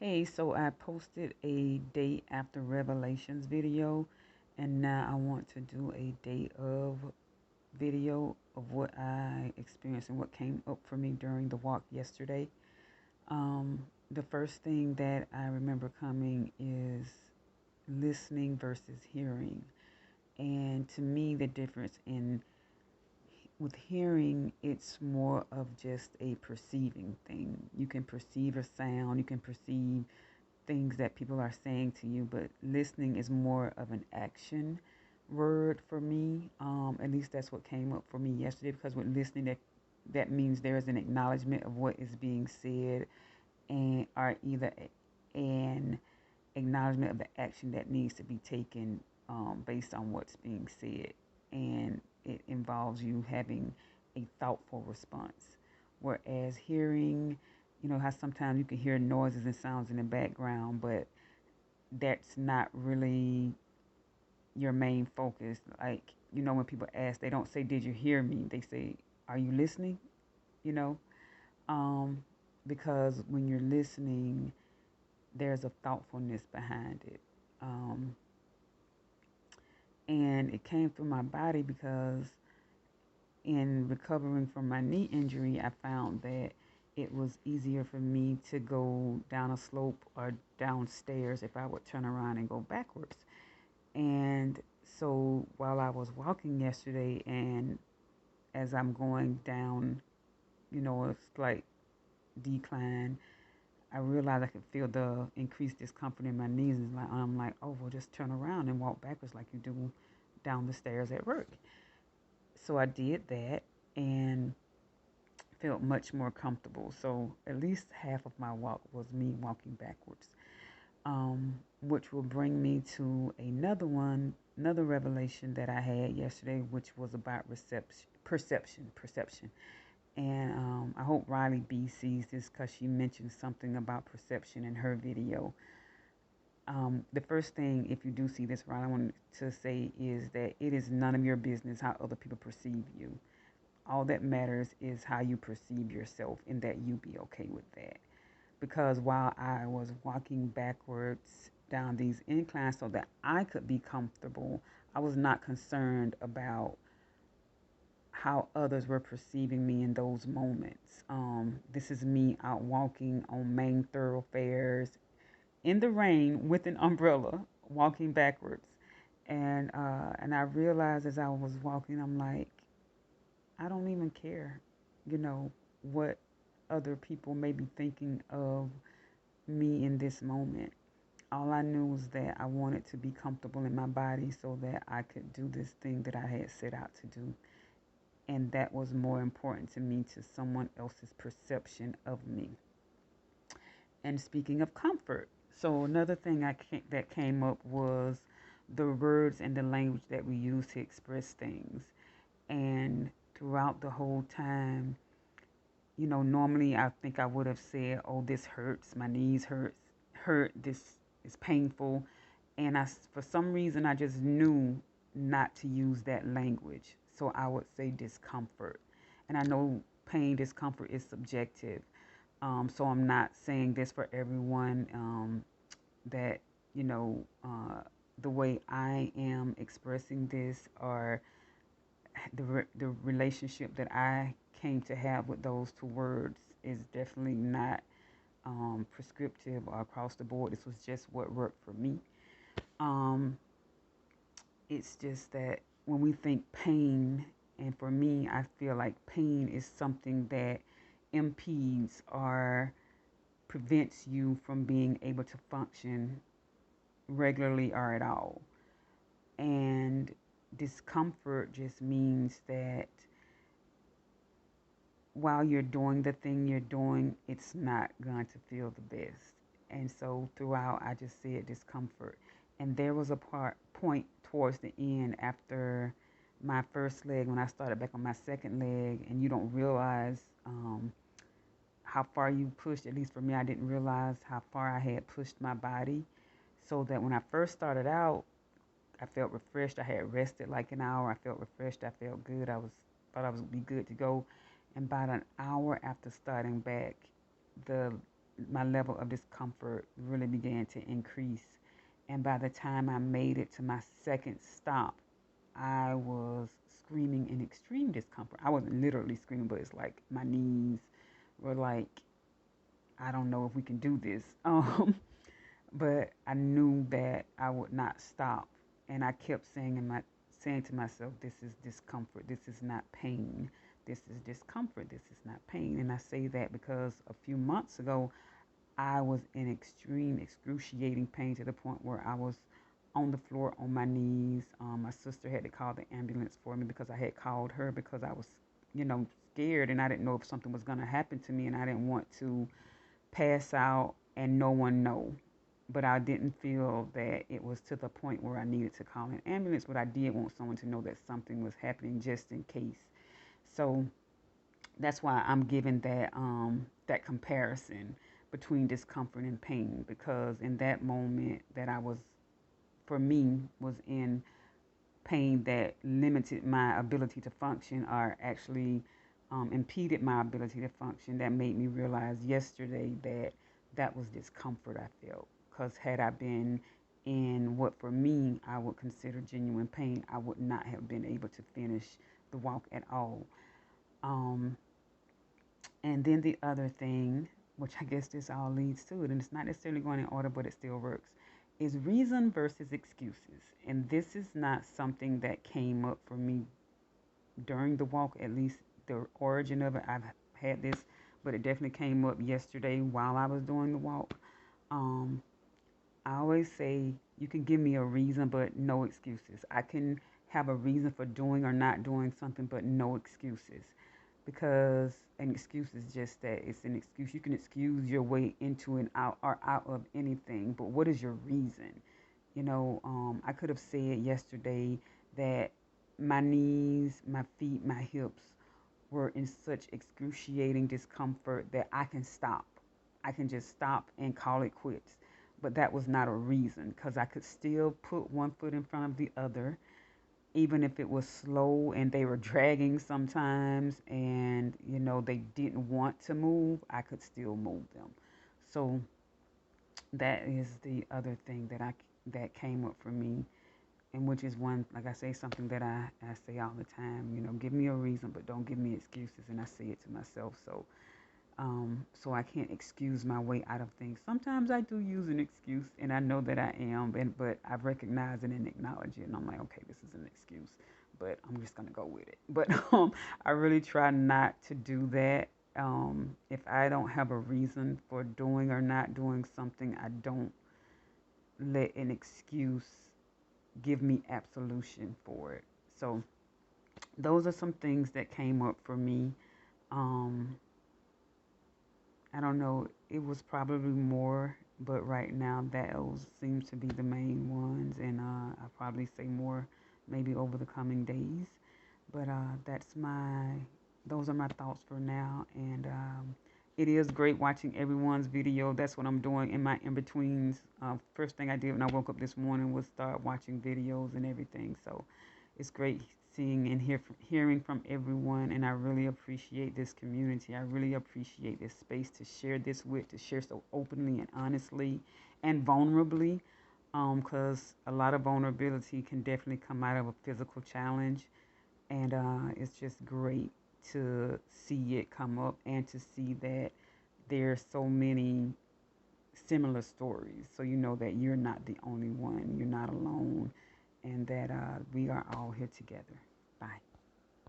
Hey, so I posted a day after Revelations video, and now I want to do a day of video of what I experienced and what came up for me during the walk yesterday. The first thing that I remember coming is listening versus hearing. And to me, the difference in with hearing, it's more of just a perceiving thing. You can perceive a sound, you can perceive things that people are saying to you, but listening is more of an action word for me. At least that's what came up for me yesterday, because with listening, that means there is an acknowledgement of what is being said, and or either an acknowledgement of the action that needs to be taken based on what's being said, and it involves you having a thoughtful response. Whereas hearing, how sometimes you can hear noises and sounds in the background, but that's not really your main focus. Like, when people ask, they don't say, "Did you hear me?" They say, "Are you listening?" You know, um, because when you're listening, there's a thoughtfulness behind it. Um, and it came through my body because in recovering from my knee injury, I found that it was easier for me to go down a slope or downstairs if I would turn around and go backwards. And so while I was walking yesterday, and as I'm going down, it's like decline, I realized I could feel the increased discomfort in my knees. And I'm like, oh, well, just turn around and walk backwards like you do down the stairs at work. So I did that and felt much more comfortable. So at least half of my walk was me walking backwards, which will bring me to another revelation that I had yesterday, which was about perception. And I hope Riley B sees this because she mentioned something about perception in her video. The first thing, if you do see this, Riley, I wanted to say is that it is none of your business how other people perceive you. All that matters is how you perceive yourself, and that you be okay with that. Because while I was walking backwards down these inclines so that I could be comfortable, I was not concerned about how others were perceiving me in those moments. This is me out walking on main thoroughfares in the rain with an umbrella, walking backwards. And I realized as I was walking, I'm like, I don't even care, what other people may be thinking of me in this moment. All I knew was that I wanted to be comfortable in my body so that I could do this thing that I had set out to do. And that was more important to me to someone else's perception of me. And speaking of comfort, so another thing that came up was the words and the language that we use to express things. And throughout the whole time, normally I think I would have said, "Oh, this hurts. My knees hurt. This is painful." And for some reason, I just knew not to use that language. So I would say discomfort. And I know pain, discomfort is subjective. So I'm not saying this for everyone, that, you know, uh, the way I am expressing this, or the relationship that I came to have with those two words is definitely not prescriptive or across the board. This was just what worked for me. Um, it's just that when we think pain, and for me, I feel like pain is something that impedes or prevents you from being able to function regularly or at all. And discomfort just means that while you're doing the thing you're doing, it's not going to feel the best. And so throughout, I just said discomfort. And there was a point towards the end after my first leg, when I started back on my second leg, and you don't realize how far you pushed. At least for me, I didn't realize how far I had pushed my body. So that when I first started out, I felt refreshed. I had rested like an hour. I felt refreshed. I felt good. Thought I was be good to go. And about an hour after starting back, the my level of discomfort really began to increase. And by the time I made it to my second stop, I was screaming in extreme discomfort. I wasn't literally screaming, but it's like my knees were like, I don't know if we can do this. But I knew that I would not stop. And I kept saying to myself, this is discomfort. This is not pain. This is discomfort. This is not pain. And I say that because a few months ago, I was in extreme, excruciating pain to the point where I was on the floor on my knees. My sister had to call the ambulance for me because I had called her because I was, scared, and I didn't know if something was going to happen to me, and I didn't want to pass out and no one know. But I didn't feel that it was to the point where I needed to call an ambulance, but I did want someone to know that something was happening just in case. So that's why I'm giving that comparison between discomfort and pain, because in that moment that I was, for me, was in pain that limited my ability to function, or actually impeded my ability to function, that made me realize yesterday that that was discomfort I felt. Because had I been in what for me I would consider genuine pain, I would not have been able to finish the walk at all. Um, and then the other thing, which I guess this all leads to it, and it's not necessarily going in order, but it still works, is reason versus excuses. And this is not something that came up for me during the walk, at least the origin of it. I've had this, but it definitely came up yesterday while I was doing the walk. Um, I always say you can give me a reason, but no excuses. I can have a reason for doing or not doing something, but no excuses. Because an excuse is just that, it's an excuse. You can excuse your way into and out or out of anything, but what is your reason? I could have said yesterday that my knees, my feet, my hips were in such excruciating discomfort that I can stop. I can just stop and call it quits. But that was not a reason, because I could still put one foot in front of the other, even if it was slow and they were dragging sometimes, and they didn't want to move, I could still move them. So that is the other thing that came up for me, and which is one, like I say, something that I say all the time. Give me a reason, but don't give me excuses. And I say it to myself, so I can't excuse my way out of things. Sometimes I do use an excuse, and I know that I am, but I recognize it and acknowledge it, and I'm like, okay, this is an excuse, but I'm just gonna go with it. But I really try not to do that. If I don't have a reason for doing or not doing something, I don't let an excuse give me absolution for it. So those are some things that came up for me. Um, I don't know, it was probably more, but right now those seems to be the main ones, and I'll probably say more maybe over the coming days. But those are my thoughts for now, and it is great watching everyone's video. That's what I'm doing in my in-betweens. First thing I did when I woke up this morning was start watching videos and everything. So it's great seeing and hearing from everyone, and I really appreciate this community. I really appreciate this space to share this with, to share so openly and honestly and vulnerably, because a lot of vulnerability can definitely come out of a physical challenge, and it's just great to see it come up and to see that there's so many similar stories. So you know that you're not the only one, you're not alone, and that we are all here together. Bye.